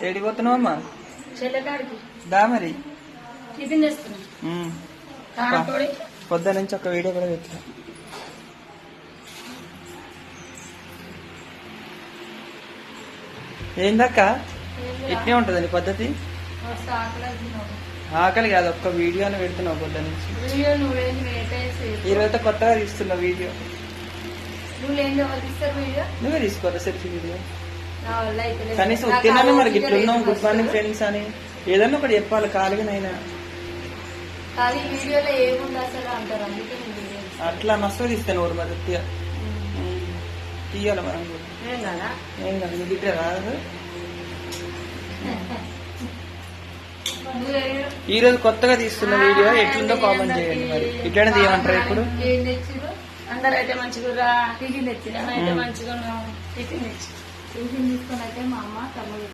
ఏడిపోతున్నావు అమ్మా? చెల్లెకాడికి దా మరి టిఫిన్ చేస్తున్నా. పొద్దు నుంచి ఒక వీడియో కూడా పెట్టా. ఏందక్క ఇట్నే ఉంటది నీ పద్ధతి? ఆకలి కాదు, ఒక్క వీడియోని పెడుతున్నావు పొద్దు నుంచి. ఈరోజు కొత్తగా తీస్తున్నావు వీడియో. నువ్వే తీసుకోవాలి సెల్ఫీ వీడియో. కనీసం తిన్నాను మరి ఇట్లున్నావు గుడ్ మార్నింగ్ ఫ్రెండ్స్ అని ఏదన్నా ఒకటి చెప్పాలి. ఖాళీగానైనా అట్లా మస్తు తీస్తాను ఊరు మరి తీయాలి మనం. ఏం కాదు నీకు ఇట్లా రాదు. ఈ రోజు కొత్తగా తీస్తున్న వీడియో ఎట్లుందో కామెంట్ చేయండి. మరి ఇట్లనే తీయమంటారు ఇప్పుడు. అందరూ అయితే మంచిగా టిఫిన్ తెచ్చిన అయితే మంచిగా టిఫిన్ తెచ్చి టిఫిన్ తీసుకొని అయితే మా అమ్మ తమ్ముడు